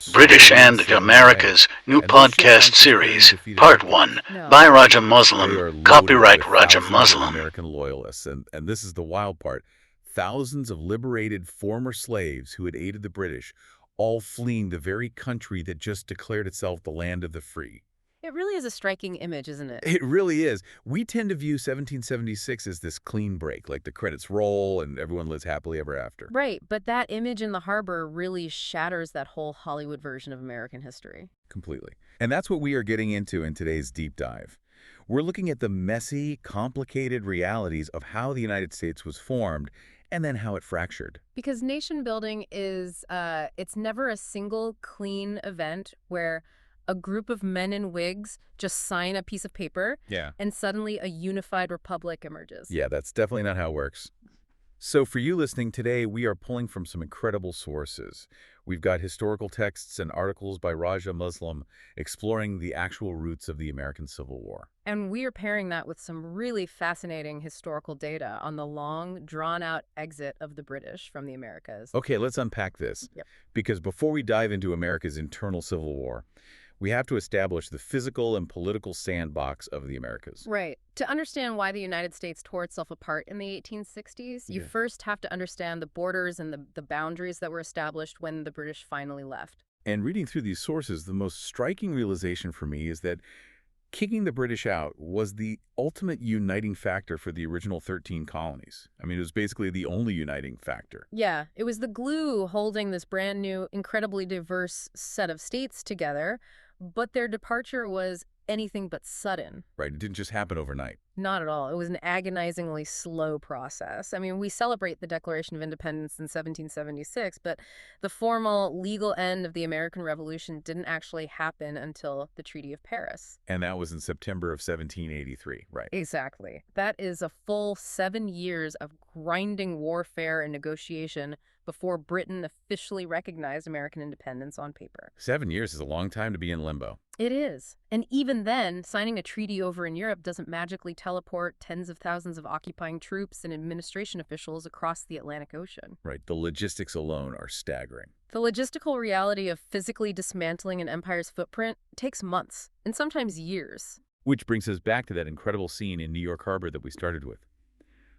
British and America's new podcast series, Part 1, by Raja Muslim, copyright Raja Muslim. American loyalists, and this is the wild part. Thousands of liberated former slaves who had aided the British, all fleeing the very country that just declared itself the land of the free. It really is a striking image, isn't it? It really is. We tend to view 1776 as this clean break, like the credits roll and everyone lives happily ever after. Right, but that image in the harbor really shatters that whole Hollywood version of American history. Completely. And that's what we are getting into in today's deep dive. We're looking at the messy, complicated realities of how the United States was formed and then how it fractured. Because nation building is, it's never a single clean event where a group of men in wigs just sign a piece of paper and suddenly a unified republic emerges. Yeah, that's definitely not how it works. So for you listening today, we are pulling from some incredible sources. We've got historical texts and articles by Raja Muslim exploring the actual roots of the American Civil War. And we are pairing that with some really fascinating historical data on the long, drawn-out exit of the British from the Americas. Okay, let's unpack this. Yep. Because before we dive into America's internal Civil War, we have to establish the physical and political sandbox of the Americas. Right. To understand why the United States tore itself apart in the 1860s, you first have to understand the borders and the boundaries that were established when the British finally left. And reading through these sources, the most striking realization for me is that kicking the British out was the ultimate uniting factor for the original 13 colonies. I mean, it was basically the only uniting factor. Yeah, it was the glue holding this brand new, incredibly diverse set of states together, but their departure was anything but sudden. Right, it didn't just happen overnight. Not at all. It was an agonizingly slow process. I mean, we celebrate the Declaration of Independence in 1776, but the formal legal end of the American Revolution didn't actually happen until the Treaty of Paris. And that was in September of 1783, right? Exactly. That is a full 7 years of grinding warfare and negotiation before Britain officially recognized American independence on paper. 7 years is a long time to be in limbo. It is. And even then, signing a treaty over in Europe doesn't magically teleport tens of thousands of occupying troops and administration officials across the Atlantic Ocean. Right, the logistics alone are staggering. The logistical reality of physically dismantling an empire's footprint takes months, and sometimes years. Which brings us back to that incredible scene in New York Harbor that we started with.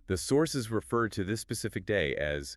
The sources refer to this specific day as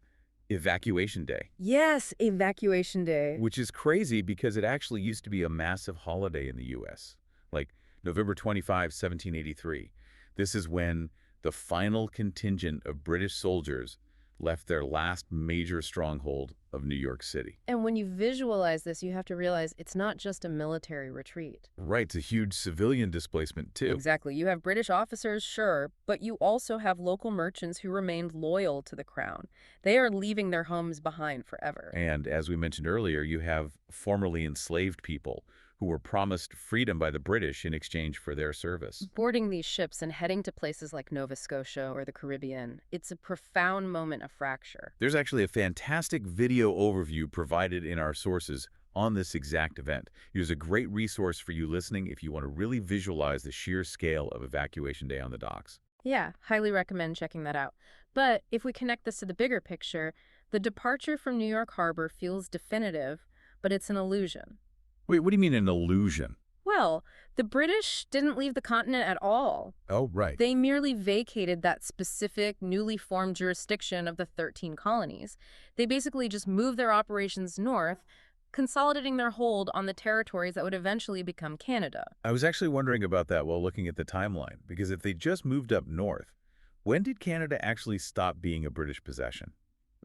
Evacuation Day. Yes, Evacuation Day. Which is crazy because it actually used to be a massive holiday in the U.S. Like November 25, 1783. This is when the final contingent of British soldiers left their last major stronghold of New York City. And when you visualize this, you have to realize it's not just a military retreat. Right, it's a huge civilian displacement, too. Exactly. You have British officers, sure, but you also have local merchants who remained loyal to the crown. They are leaving their homes behind forever. And as we mentioned earlier, you have formerly enslaved people who were promised freedom by the British in exchange for their service. Boarding these ships and heading to places like Nova Scotia or the Caribbean, it's a profound moment of fracture. There's actually a fantastic video overview provided in our sources on this exact event. Here's a great resource for you listening if you want to really visualize the sheer scale of Evacuation Day on the docks. Yeah, highly recommend checking that out. But if we connect this to the bigger picture, the departure from New York Harbor feels definitive, but it's an illusion. Wait, what do you mean an illusion? Well, the British didn't leave the continent at all. Oh, right. They merely vacated that specific, newly formed jurisdiction of the 13 colonies. They basically just moved their operations north, consolidating their hold on the territories that would eventually become Canada. I was actually wondering about that while looking at the timeline, because if they just moved up north, when did Canada actually stop being a British possession?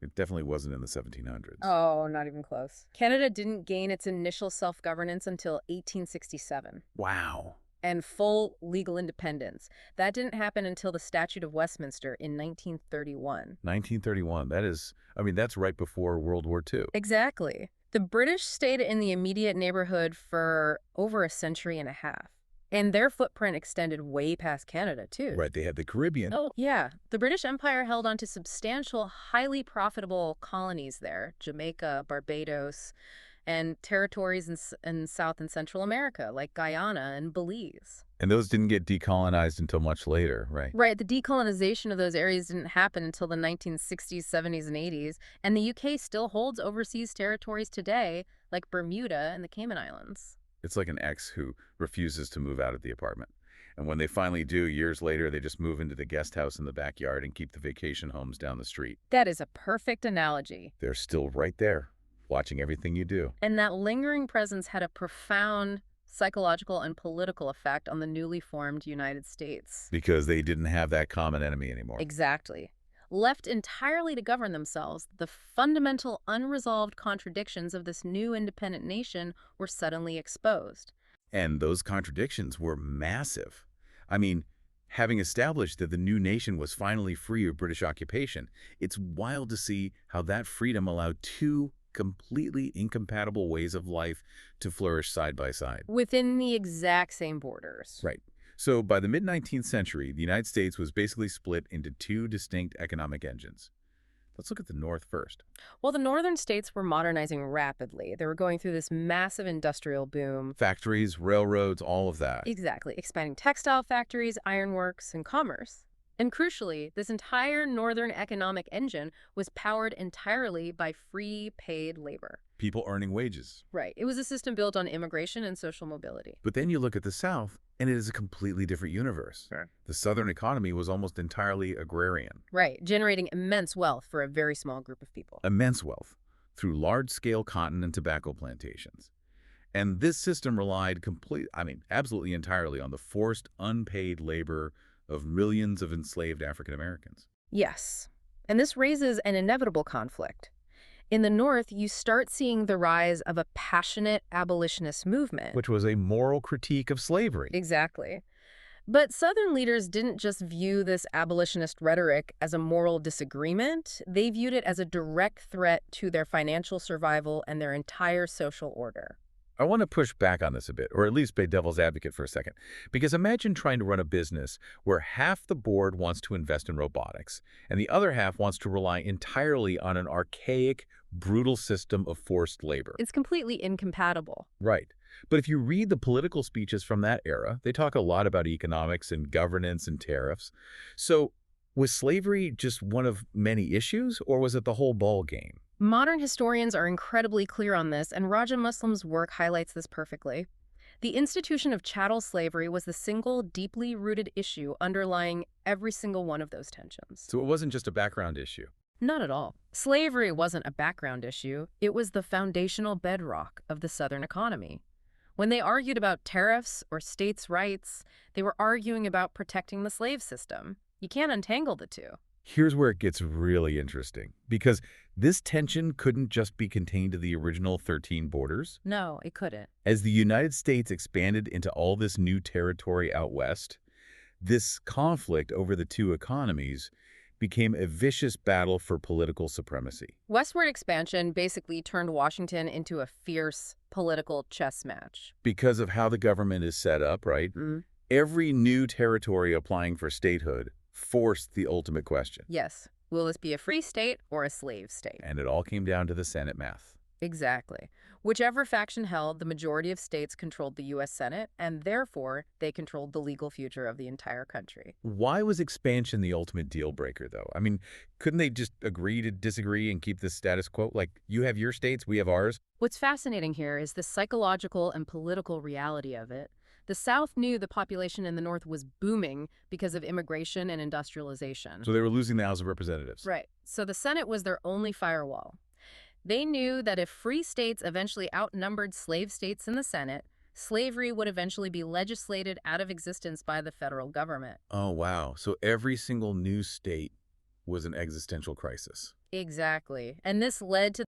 It definitely wasn't in the 1700s. Oh, not even close. Canada didn't gain its initial self-governance until 1867. Wow. And full legal independence. That didn't happen until the Statute of Westminster in 1931. 1931. That is, I mean, that's right before World War II. Exactly. The British stayed in the immediate neighborhood for over a century and a half. And their footprint extended way past Canada, too. Right, they had the Caribbean. Oh, yeah. The British Empire held on to substantial, highly profitable colonies there. Jamaica, Barbados, and territories in South and Central America, like Guyana and Belize. And those didn't get decolonized until much later, right? Right, the decolonization of those areas didn't happen until the 1960s, 70s, and 80s, and the UK still holds overseas territories today, like Bermuda and the Cayman Islands. It's like an ex who refuses to move out of the apartment. And when they finally do, years later, they just move into the guest house in the backyard and keep the vacation homes down the street. That is a perfect analogy. They're still right there, watching everything you do. And that lingering presence had a profound psychological and political effect on the newly formed United States. Because they didn't have that common enemy anymore. Exactly. Left entirely to govern themselves, the fundamental unresolved contradictions of this new independent nation were suddenly exposed. And those contradictions were massive. I mean, having established that the new nation was finally free of British occupation, it's wild to see how that freedom allowed two completely incompatible ways of life to flourish side by side. Within the exact same borders. Right. So by the mid-19th century, the United States was basically split into two distinct economic engines. Let's look at the North first. Well, the northern states were modernizing rapidly. They were going through this massive industrial boom. Factories, railroads, all of that. Exactly. Expanding textile factories, ironworks, and commerce. And crucially, this entire northern economic engine was powered entirely by free paid labor. People earning wages. Right. It was a system built on immigration and social mobility. But then you look at the South, and it is a completely different universe. Sure. The Southern economy was almost entirely agrarian. Right. Generating immense wealth for a very small group of people. Immense wealth through large-scale cotton and tobacco plantations. And this system relied absolutely entirely on the forced, unpaid labor of millions of enslaved African Americans. Yes. And this raises an inevitable conflict. In the North, you start seeing the rise of a passionate abolitionist movement. Which was a moral critique of slavery. Exactly. But Southern leaders didn't just view this abolitionist rhetoric as a moral disagreement. They viewed it as a direct threat to their financial survival and their entire social order. I want to push back on this a bit, or at least play devil's advocate for a second. Because imagine trying to run a business where half the board wants to invest in robotics, and the other half wants to rely entirely on an archaic, brutal system of forced labor. It's completely incompatible. Right. But if you read the political speeches from that era, they talk a lot about economics and governance and tariffs. So was slavery just one of many issues, or was it the whole ball game? Modern historians are incredibly clear on this, and Raja Muslim's work highlights this perfectly. The institution of chattel slavery was the single, deeply rooted issue underlying every single one of those tensions. So it wasn't just a background issue. Not at all. Slavery wasn't a background issue. It was the foundational bedrock of the Southern economy. When they argued about tariffs or states' rights, they were arguing about protecting the slave system. You can't untangle the two. Here's where it gets really interesting, because this tension couldn't just be contained to the original 13 borders. No, it couldn't. As the United States expanded into all this new territory out west, this conflict over the two economies became a vicious battle for political supremacy. Westward expansion basically turned Washington into a fierce political chess match. Because of how the government is set up, right? Every new territory applying for statehood forced the ultimate question. Yes. Will this be a free state or a slave state? And it all came down to the Senate math. Exactly. Whichever faction held, the majority of states controlled the U.S. Senate, and therefore, they controlled the legal future of the entire country. Why was expansion the ultimate deal breaker, though? I mean, couldn't they just agree to disagree and keep the status quo? Like, you have your states, we have ours? What's fascinating here is the psychological and political reality of it. The South knew the population in the North was booming because of immigration and industrialization. So they were losing the House of Representatives. Right. So the Senate was their only firewall. They knew that if free states eventually outnumbered slave states in the Senate, slavery would eventually be legislated out of existence by the federal government. Oh, wow. So every single new state was an existential crisis. Exactly. And this led to